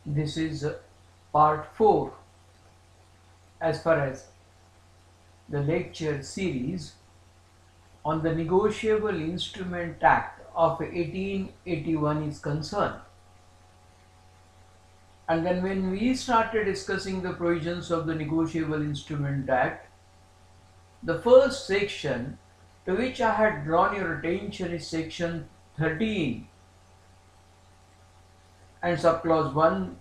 This is part 4 as far as the lecture series on the Negotiable Instrument Act of 1881 is concerned. And then when we started discussing the provisions of the Negotiable Instrument Act, the first section to which I had drawn your attention is section 13, and subclause 1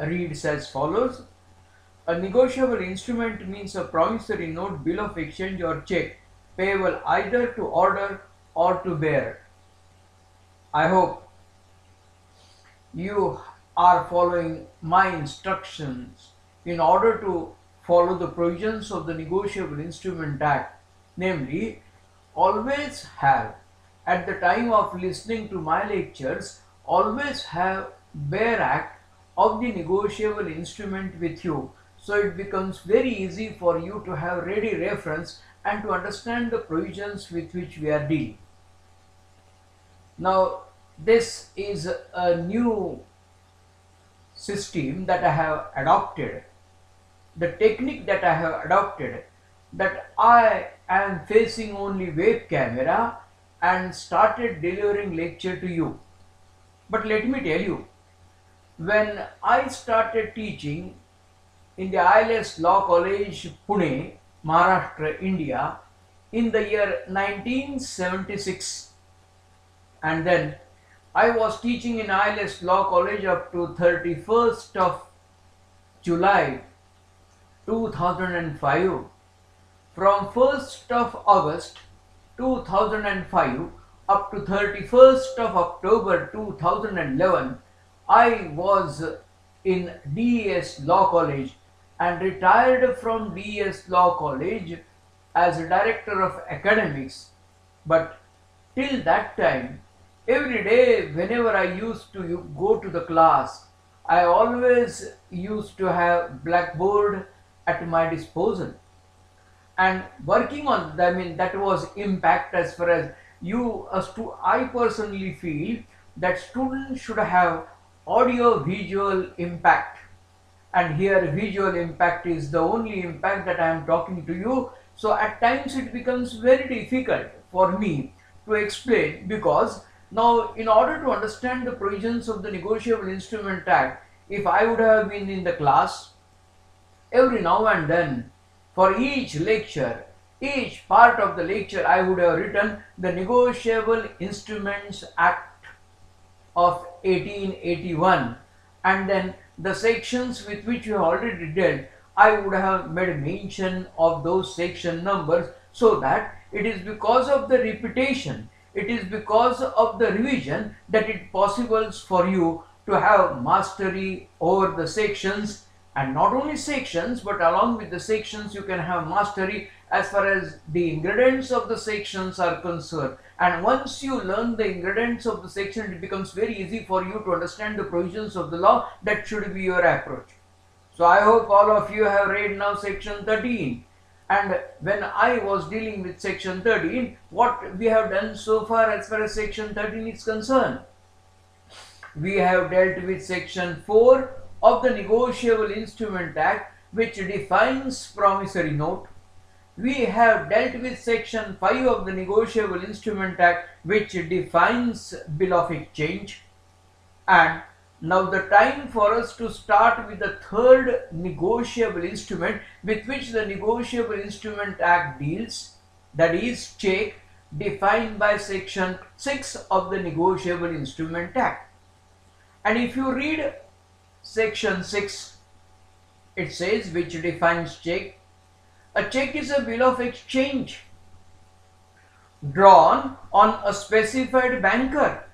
reads as follows. A negotiable instrument means a promissory note, bill of exchange or check payable either to order or to bearer. I hope you are following my instructions in order to follow the provisions of the Negotiable Instrument Act, namely, always have, at the time of listening to my lectures, always have bare act of the negotiable instrument with you, so it becomes very easy for you to have ready reference and to understand the provisions with which we are dealing. Now, this is a new system that I have adopted, the technique that I have adopted, that I am facing only web camera and started delivering lecture to you. But let me tell you, when I started teaching in the ILS Law College, Pune, Maharashtra, India, in the year 1976, and then I was teaching in ILS Law College up to 31st of July 2005. From 1st of August 2005 up to 31st of October 2011, I was in DES Law College and retired from DES Law College as a director of academics. But till that time, every day whenever I used to go to the class, I always used to have blackboard at my disposal. And working on, that was impact as far as I personally feel that students should have audio visual impact, and here visual impact is the only impact that I am talking to you. So at times it becomes very difficult for me to explain, because now in order to understand the provisions of the Negotiable Instrument Act, if I would have been in the class, every now and then for each lecture, each part of the lecture, I would have written the Negotiable Instruments Act of 1881, and then the sections with which you have already dealt, I would have made mention of those section numbers, so that it is because of the repetition, it is because of the revision that it possibles for you to have mastery over the sections. And not only sections, but along with the sections you can have mastery as far as the ingredients of the sections are concerned. And once you learn the ingredients of the section, it becomes very easy for you to understand the provisions of the law. That should be your approach. So I hope all of you have read now section 13. And when I was dealing with section 13, what we have done so far as section 13 is concerned, we have dealt with section 4 of the Negotiable Instrument Act, which defines promissory note. We have dealt with section 5 of the Negotiable Instrument Act, which defines bill of exchange. And now the time for us to start with the third negotiable instrument with which the Negotiable Instrument Act deals, that is check, defined by section 6 of the Negotiable Instrument Act. And if you read section 6, it says, which defines check. A check is a bill of exchange drawn on a specified banker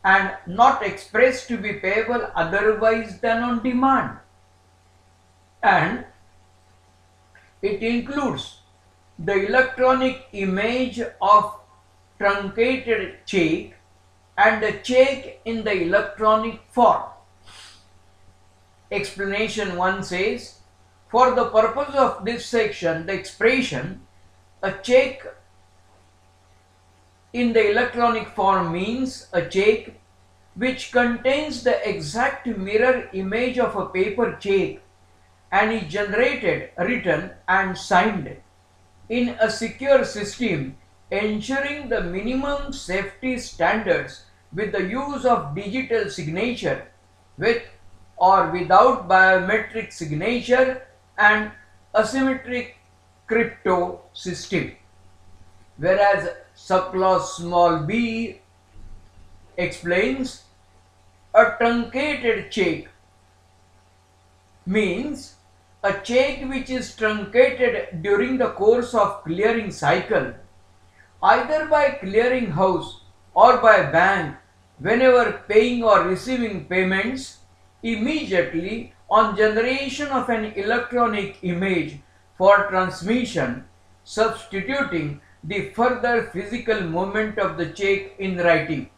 and not expressed to be payable otherwise than on demand. And it includes the electronic image of truncated check and a check in the electronic form. Explanation 1 says, for the purpose of this section, the expression a check in the electronic form means a check which contains the exact mirror image of a paper check and is generated, written and signed in a secure system, ensuring the minimum safety standards with the use of digital signature with or without biometric signature and asymmetric crypto system. Whereas subclause small b explains a truncated check means a check which is truncated during the course of clearing cycle, either by clearing house or by bank whenever paying or receiving payments, immediately on generation of an electronic image for transmission, substituting the further physical movement of the check in writing.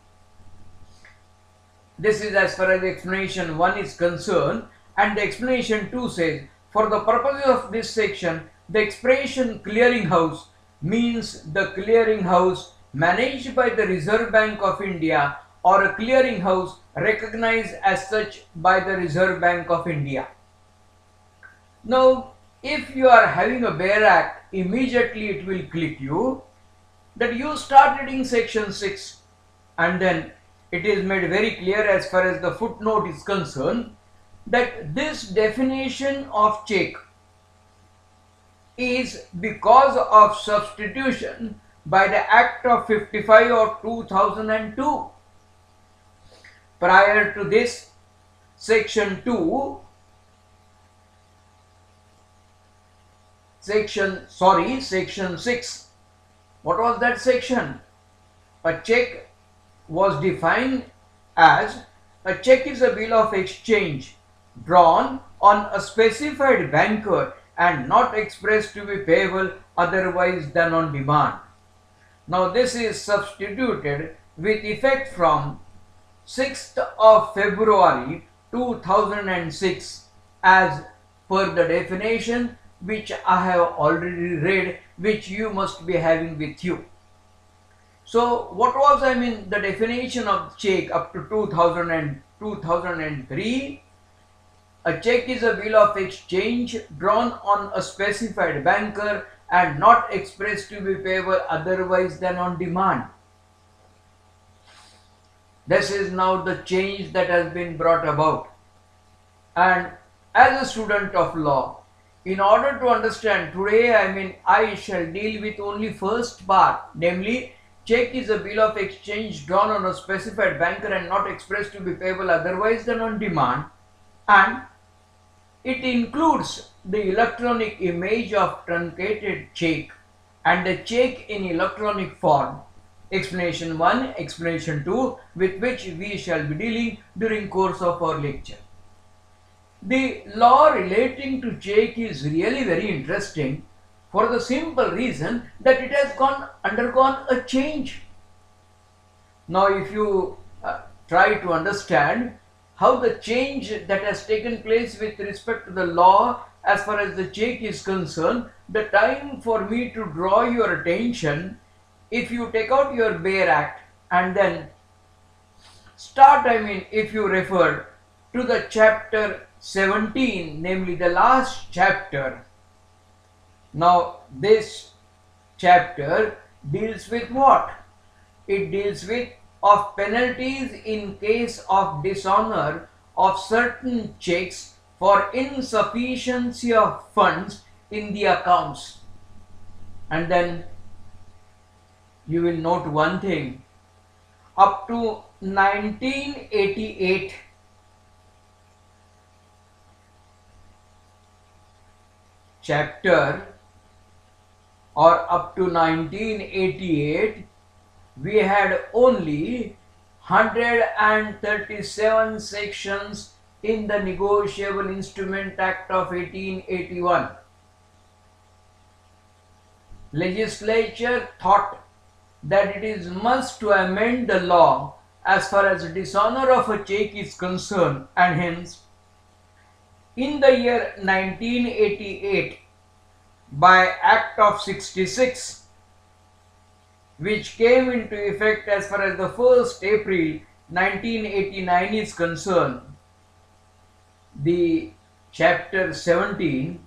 This is as far as explanation 1 is concerned, and the explanation 2 says, for the purposes of this section, the expression clearinghouse means the clearinghouse managed by the Reserve Bank of India or a clearinghouse recognized as such by the Reserve Bank of India. Now, if you are having a bare act, immediately it will click you that you start reading section 6, and then it is made very clear as far as the footnote is concerned that this definition of check is because of substitution by the Act of 55 of 2002. Prior to this, section 2, section 6. What was that section? A check was defined as a check is a bill of exchange drawn on a specified banker and not expressed to be payable otherwise than on demand. Now this is substituted with effect from 6th of February 2006 as per the definition which I have already read, which you must be having with you. So what was the definition of check up to 2003? A check is a bill of exchange drawn on a specified banker and not expressed to be payable otherwise than on demand. This is now the change that has been brought about. And as a student of law, in order to understand today, I shall deal with only first part, namely check is a bill of exchange drawn on a specified banker and not expressed to be payable otherwise than on demand, and it includes the electronic image of truncated check and a check in electronic form. Explanation 1, explanation 2, with which we shall be dealing during course of our lecture. The law relating to check is really very interesting for the simple reason that it has undergone a change. Now if you try to understand how the change that has taken place with respect to the law as far as the check is concerned, the time for me to draw your attention, if you take out your bare act and then start, if you refer to the chapter 17, namely the last chapter. Now this chapter deals with what? It deals with of penalties in case of dishonor of certain checks for insufficiency of funds in the accounts. And then you will note one thing, up to 1988 chapter or up to 1988 we had only 137 sections in the Negotiable Instrument Act of 1881. Legislature thought that it is must to amend the law as far as dishonor of a check is concerned, and hence in the year 1988 by Act of 66, which came into effect as far as the 1st April 1989 is concerned, the chapter 17,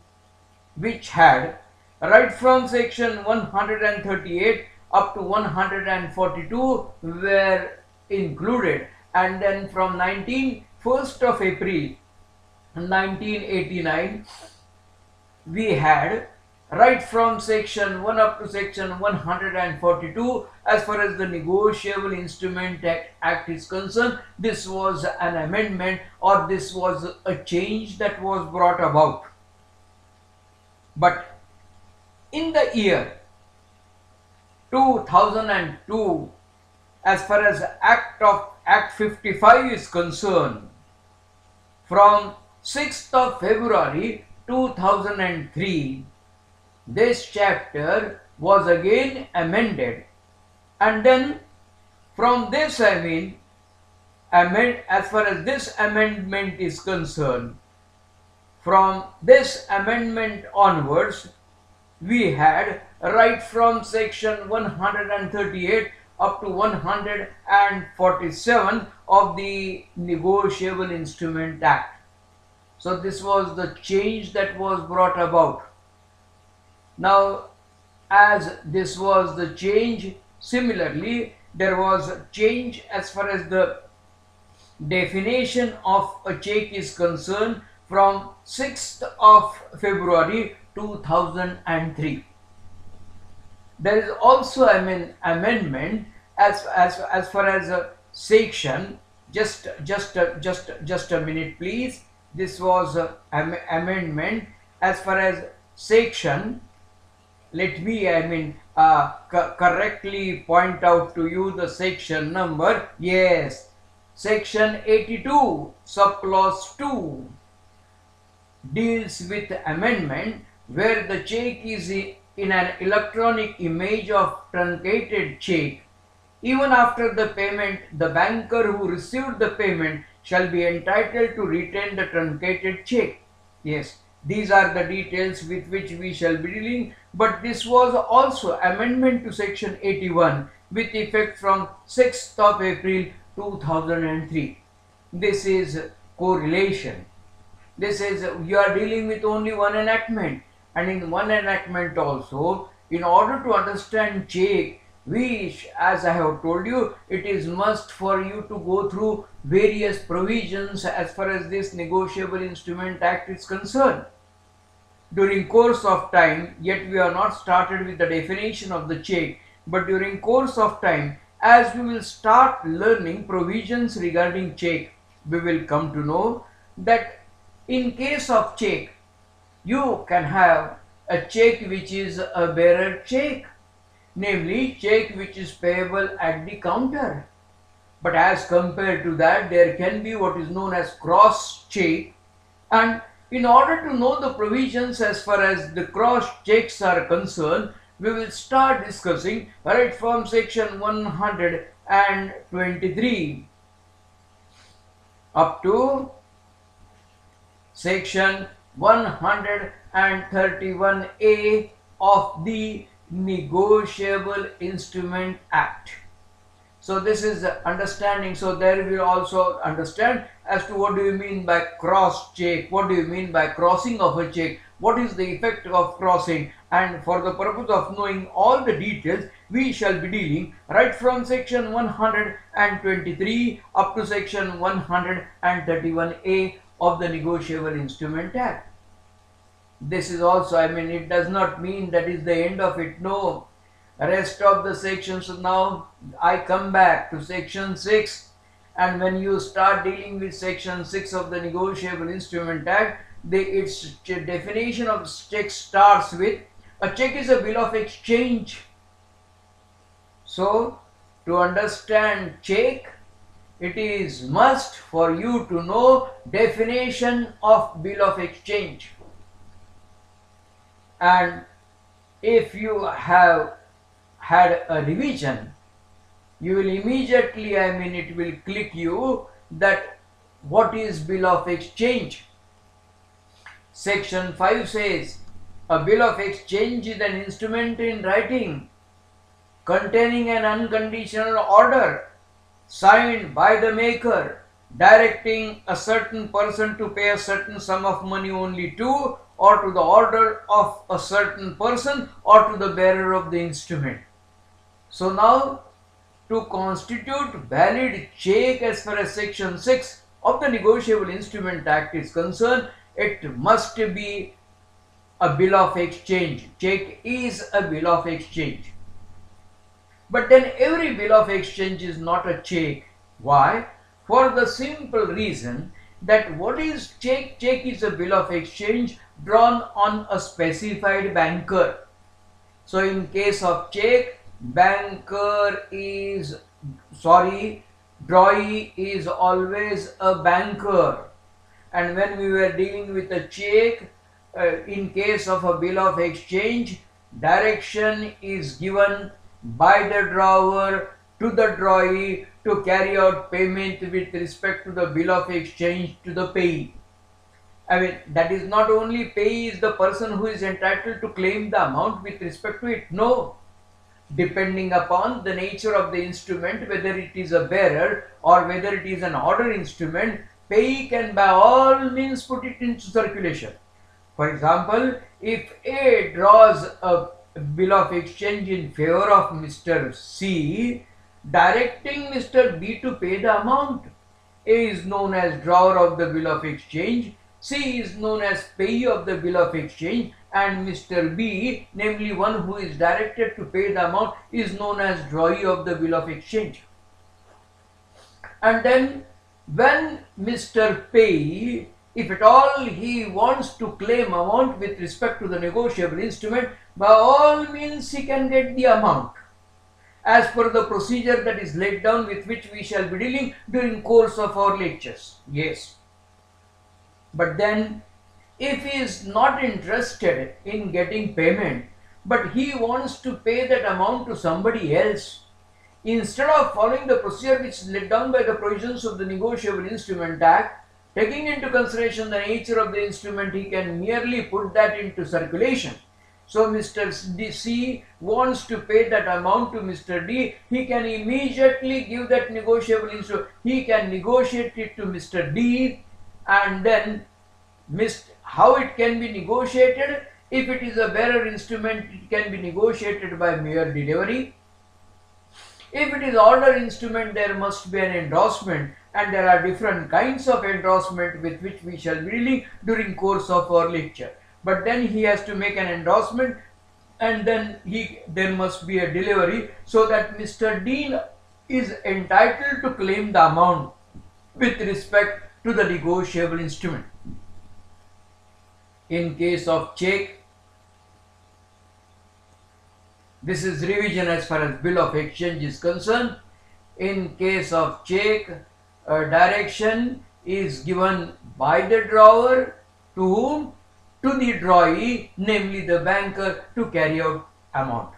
which had right from section 138 up to 142 were included, and then from 1st of April 1989 we had right from section 1 up to section 142 as far as the Negotiable Instrument Act is concerned. This was an amendment, or this was a change that was brought about. But in the year 2002, as far as Act 55 is concerned, from 6th of February 2003, this chapter was again amended, and then from this as far as this amendment is concerned, from this amendment onwards, we had right from section 138 up to 147 of the Negotiable Instrument Act. So this was the change that was brought about. Now, as this was the change, similarly there was a change as far as the definition of a check is concerned from 6th of February 2003. There is also an amendment as far as a section. Just a minute, please. This was amendment as far as section. Let me correctly point out to you the section number. Yes, section 82 subclause 2 deals with amendment where the check is in an electronic image of truncated check. Even after the payment, the banker who received the payment shall be entitled to retain the truncated check. Yes, these are the details with which we shall be dealing. But this was also amendment to section 81 with effect from 6th of April 2003. This is correlation. This is, you are dealing with only one enactment, and in one enactment also, in order to understand check, as I have told you, it is must for you to go through various provisions as far as this Negotiable Instrument Act is concerned. During course of time, yet we are not started with the definition of the check, but during course of time, as we will start learning provisions regarding check, we will come to know that in case of check, you can have a check which is a bearer check, namely check which is payable at the counter. But as compared to that, there can be what is known as cross check, and in order to know the provisions as far as the cross checks are concerned, we will start discussing right from section 123 up to section 131A of the Negotiable Instrument Act. So this is the understanding. So there we will also understand as to what do you mean by cross check, what do you mean by crossing of a check, what is the effect of crossing, and for the purpose of knowing all the details, we shall be dealing right from section 123 up to section 131A of the Negotiable Instrument Act. This is also, it does not mean that is the end of it. No, rest of the sections. Now I come back to section 6, and when you start dealing with section 6 of the Negotiable Instrument Act, its definition of check starts with a check is a bill of exchange. So to understand check, it is must for you to know definition of bill of exchange. And if you have had a revision, you will immediately, it will click you that what is bill of exchange. Section 5 says a bill of exchange is an instrument in writing containing an unconditional order signed by the maker, directing a certain person to pay a certain sum of money only to, or to the order of a certain person, or to the bearer of the instrument. So now, to constitute valid check as far as section 6 of the Negotiable Instrument Act is concerned, it must be a bill of exchange. Check is a bill of exchange. But then every bill of exchange is not a check. Why? For the simple reason that what is check? Check is a bill of exchange drawn on a specified banker. So in case of check, drawee is always a banker. And when we were dealing with a check, in case of a bill of exchange, direction is given by the drawer to the drawee to carry out payment with respect to the bill of exchange to the payee. I mean, that is not only payee is the person who is entitled to claim the amount with respect to it. No. Depending upon the nature of the instrument, whether it is a bearer or whether it is an order instrument, payee can by all means put it into circulation. For example, if A draws a bill of exchange in favor of Mr. C, directing Mr. B to pay the amount, A is known as drawer of the bill of exchange, C is known as payee of the bill of exchange, and Mr. B, namely one who is directed to pay the amount, is known as drawee of the bill of exchange. And then when Mr. Payee, if at all he wants to claim amount with respect to the negotiable instrument, by all means he can get the amount as per the procedure that is laid down, with which we shall be dealing during course of our lectures. Yes. But then if he is not interested in getting payment, but he wants to pay that amount to somebody else, instead of following the procedure which is laid down by the provisions of the Negotiable Instrument Act, taking into consideration the nature of the instrument, he can merely put that into circulation. So Mr. C wants to pay that amount to Mr. D, he can immediately give that negotiable instrument, he can negotiate it to Mr. D, and then how it can be negotiated? If it is a bearer instrument, it can be negotiated by mere delivery. If it is order instrument, there must be an endorsement, and there are different kinds of endorsement with which we shall be dealing during course of our lecture. But then he has to make an endorsement, and then there must be a delivery, so that Mr. D is entitled to claim the amount with respect to the negotiable instrument. In case of check, this is revision as far as bill of exchange is concerned. In case of check, a direction is given by the drawer to whom? To the drawee, namely the banker, to carry out amount.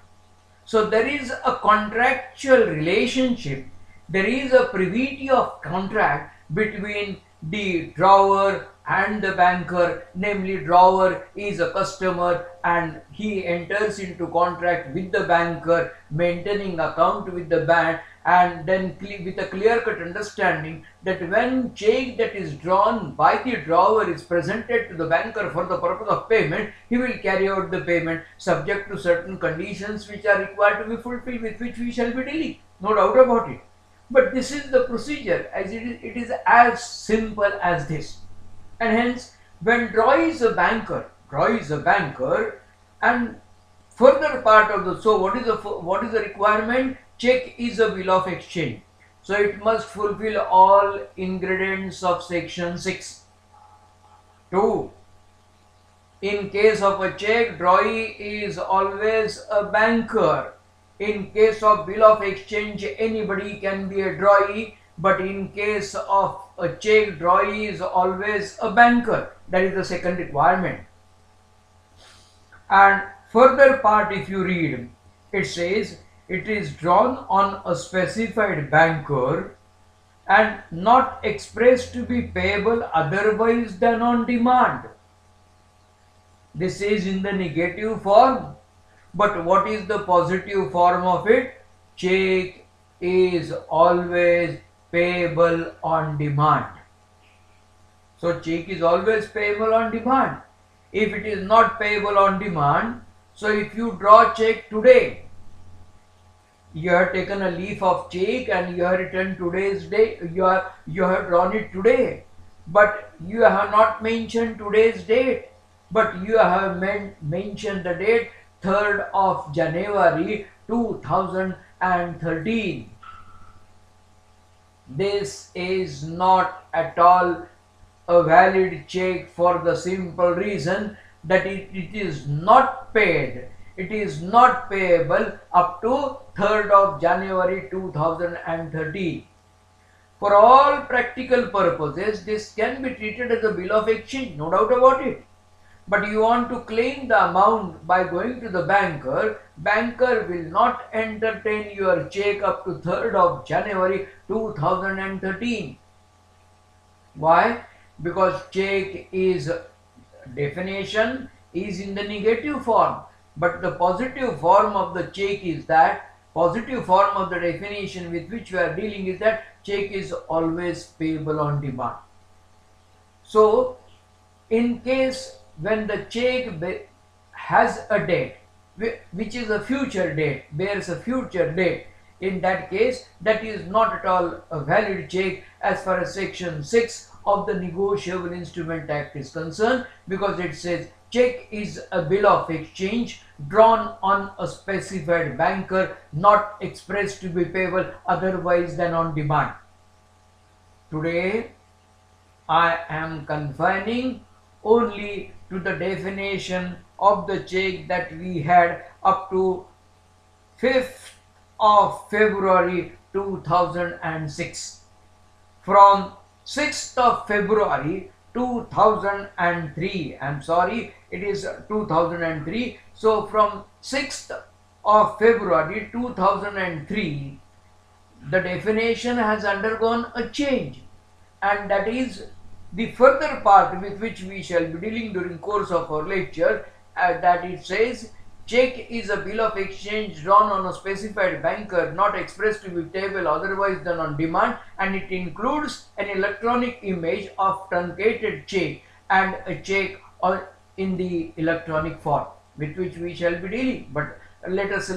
So there is a contractual relationship, there is a privity of contract between the drawer and the banker, namely drawer is a customer and he enters into contract with the banker, maintaining account with the bank, and then with a clear-cut understanding that when check that is drawn by the drawer is presented to the banker for the purpose of payment, he will carry out the payment subject to certain conditions which are required to be fulfilled, with which we shall be dealing, no doubt about it. But this is the procedure, as it is as simple as this. And hence, when drawee is a banker, and further part of the, so what is the requirement? Check is a bill of exchange. So it must fulfill all ingredients of section 6. 2. In case of a check, drawee is always a banker. In case of bill of exchange, anybody can be a drawee, but in case of a check, drawee is always a banker. That is the second requirement. And further part, if you read, it says it is drawn on a specified banker and not expressed to be payable otherwise than on demand. This is in the negative form. But what is the positive form of it? Check is always payable on demand. So check is always payable on demand. If it is not payable on demand, so if you draw check today, you have taken a leaf of check and you have written today's day, you have drawn it today, but you have not mentioned today's date, but you have mentioned the date 3rd of January 2013. This is not at all a valid check for the simple reason that it is not paid. It is not payable up to 3rd of January 2013. For all practical purposes, this can be treated as a bill of exchange, no doubt about it. But you want to claim the amount by going to the banker, banker will not entertain your check up to 3rd of January 2013. Why? Because check is definition is in the negative form, but the positive form of the check is that, positive form of the definition with which we are dealing is that check is always payable on demand. So in case when the check has a date which is a future date, bears a future date, in that case that is not at all a valid check as far as section 6 of the Negotiable Instrument Act is concerned, because it says check is a bill of exchange drawn on a specified banker, not expressed to be payable otherwise than on demand. Today I am confining only to the definition of the check that we had up to 5th of February 2006. From 6th of February 2003, I'm sorry, it is 2003. So from 6th of February 2003, the definition has undergone a change, and that is the further part with which we shall be dealing during course of our lecture, that it says check is a bill of exchange drawn on a specified banker, not expressed to be payable otherwise than on demand, and it includes an electronic image of truncated check and a check in the electronic form with which we shall be dealing. But let us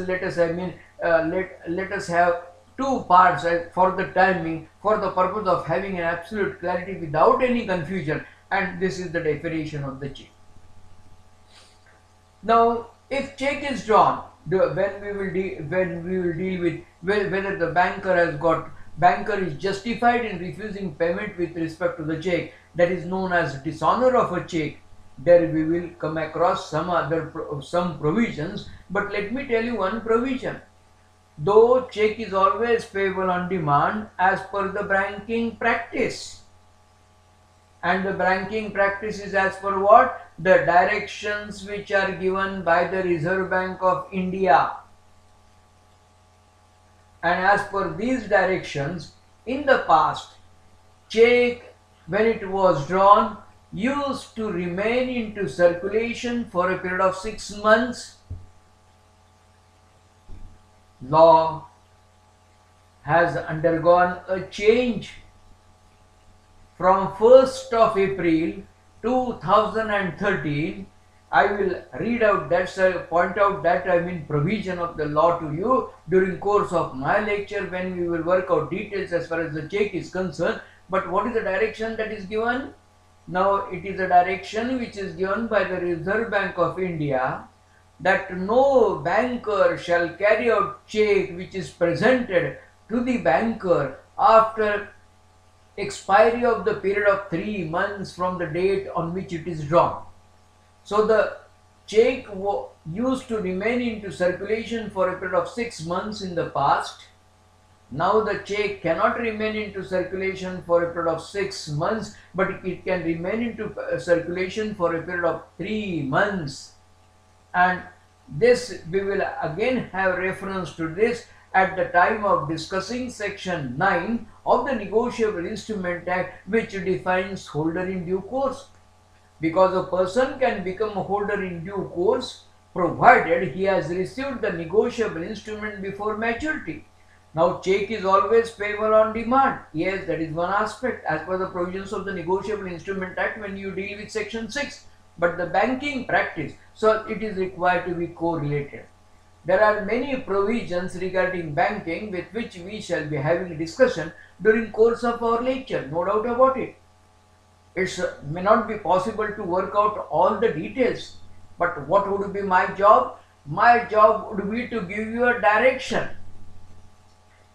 have two parts for the timing, for the purpose of having an absolute clarity without any confusion, and this is the definition of the check. Now, if check is drawn, when we will deal with whether the banker is justified in refusing payment with respect to the check, that is known as dishonor of a check. There we will come across some provisions, but let me tell you one provision. Though check is always payable on demand as per the banking practice, and the banking practice is as per what? The directions which are given by the Reserve Bank of India. And as per these directions, in the past, check when it was drawn used to remain into circulation for a period of 6 months. Law has undergone a change. From 1st of April 2013, I will read out that, point out that provision of the law to you during course of my lecture when we will work out details as far as the check is concerned. But what is the direction that is given? Now it is a direction which is given by the Reserve Bank of India that no banker shall carry out check which is presented to the banker after expiry of the period of 3 months from the date on which it is drawn. So the check used to remain into circulation for a period of 6 months in the past. Now the check cannot remain into circulation for a period of 6 months, but it can remain into circulation for a period of 3 months. And this, we will again have reference to this at the time of discussing section 9 of the Negotiable Instrument Act, which defines holder in due course. Because a person can become a holder in due course provided he has received the negotiable instrument before maturity. Now, check is always payable on demand. Yes, that is one aspect as per the provisions of the Negotiable Instrument Act when you deal with Section 6. But the banking practice, so it is required to be correlated. There are many provisions regarding banking with which we shall be having a discussion during course of our lecture, no doubt about it. It may not be possible to work out all the details, but what would be my job? My job would be to give you a direction.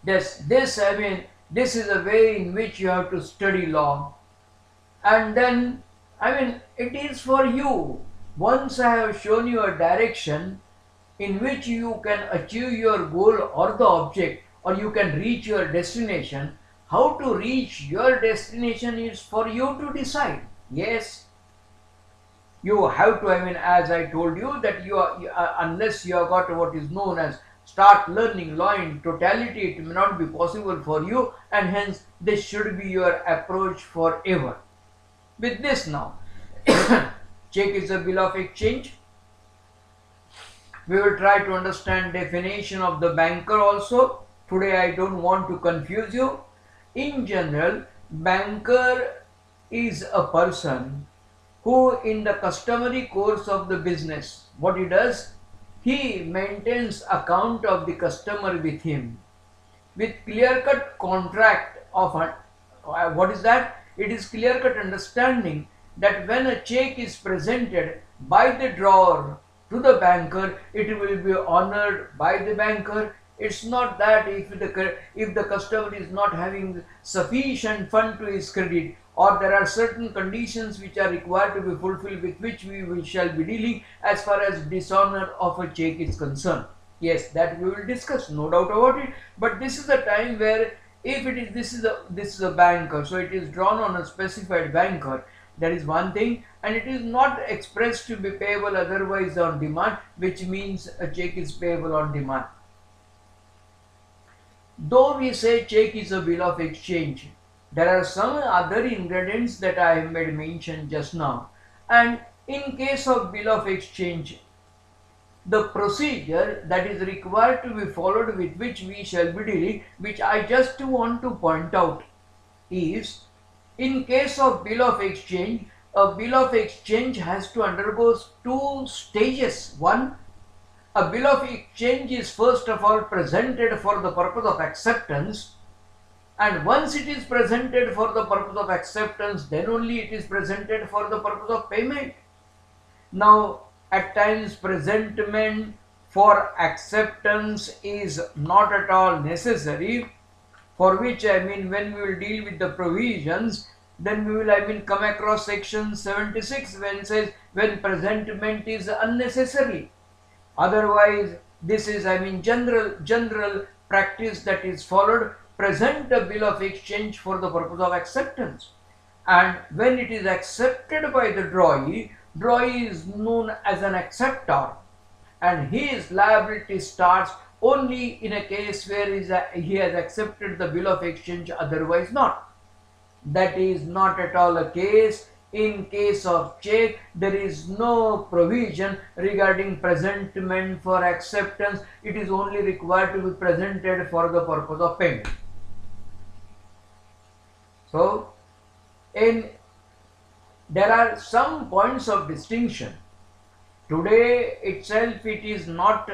This is a way in which you have to study law, and then it is for you. Once I have shown you a direction in which you can achieve your goal or the object, or you can reach your destination, how to reach your destination is for you to decide. Yes, you have to, as I told you, that unless you have got what is known as start learning law in totality, it may not be possible for you, and hence this should be your approach forever. With this now, check is a bill of exchange. We will try to understand definition of the banker also. Today I don't want to confuse you. In general, banker is a person who in the customary course of the business, what he does, he maintains account of the customer with him with clear-cut contract of what is that? It is clear-cut understanding that when a check is presented by the drawer to the banker, it will be honored by the banker. It's not that if the customer is not having sufficient fund to his credit, or there are certain conditions which are required to be fulfilled, with which we shall be dealing as far as dishonor of a check is concerned. Yes, that we will discuss, no doubt about it. But this is a time where if it is this is a banker, so it is drawn on a specified banker. That is one thing, and it is not expressed to be payable otherwise on demand, which means a check is payable on demand. Though we say check is a bill of exchange, there are some other ingredients that I have made mention just now, and in case of bill of exchange, the procedure that is required to be followed with which we shall be dealing, which I just want to point out, is in case of bill of exchange, a bill of exchange has to undergo two stages. One, a bill of exchange is first of all presented for the purpose of acceptance, and once it is presented for the purpose of acceptance, then only it is presented for the purpose of payment. Now, at times presentment for acceptance is not at all necessary, for which when we will deal with the provisions, then we will come across section 76 when it says when presentment is unnecessary. Otherwise, this is general practice that is followed. Present a bill of exchange for the purpose of acceptance, and when it is accepted by the drawee is known as an acceptor, and his liability starts only in a case where he has accepted the bill of exchange, otherwise not. That is not at all a case. In case of check, there is no provision regarding presentment for acceptance. It is only required to be presented for the purpose of payment. So, there are some points of distinction. Today itself it is not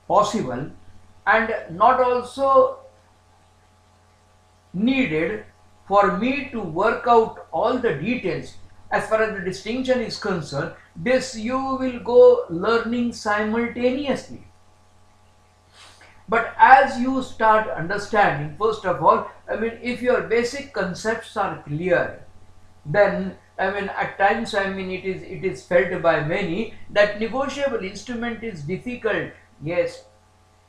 possible and not also needed for me to work out all the details as far as the distinction is concerned. This you will go learning simultaneously. But as you start understanding, first of all, if your basic concepts are clear, then at times it is felt by many that negotiable instrument is difficult. Yes,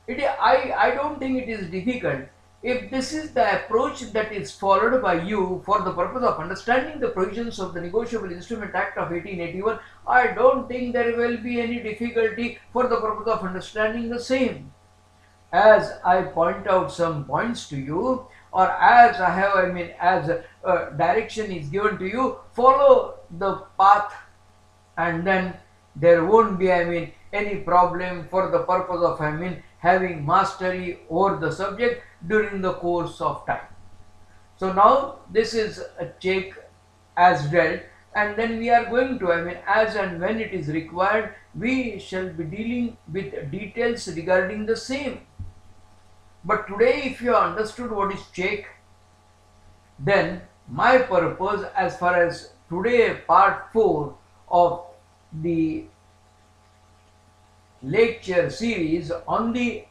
I don't think it is difficult. If this is the approach that is followed by you for the purpose of understanding the provisions of the Negotiable Instrument Act of 1881, I don't think there will be any difficulty for the purpose of understanding the same. As I point out some points to you, or as I have, as direction is given to you, follow the path, and then there won't be, any problem for the purpose of, having mastery over the subject during the course of time. So now this is a check as dealt, and then we are going to, as and when it is required, we shall be dealing with details regarding the same. But today, if you understood what is check, then my purpose as far as today part 4 of the lecture series on the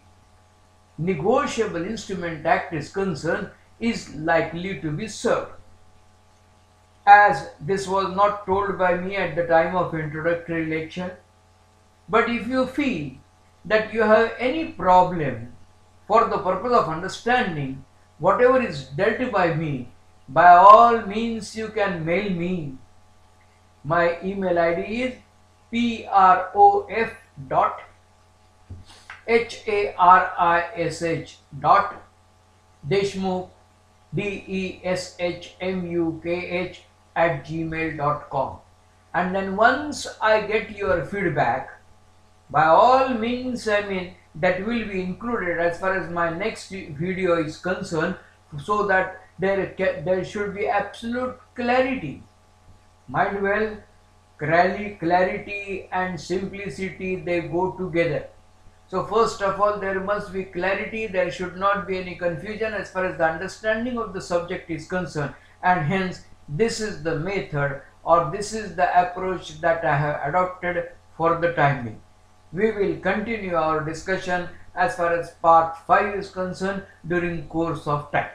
Negotiable Instrument Act is concerned is likely to be served. As this was not told by me at the time of introductory lecture, but if you feel that you have any problem for the purpose of understanding whatever is dealt by me, by all means you can mail me. My email ID is prof.harish.deshmukh deshmukh@gmail.com, and then once I get your feedback, by all means that will be included as far as my next video is concerned, so that there should be absolute clarity. Mind well, clarity and simplicity, they go together. So first of all, there must be clarity, there should not be any confusion as far as the understanding of the subject is concerned, and hence this is the method or this is the approach that I have adopted for the time being. We will continue our discussion as far as part 5 is concerned during course of time.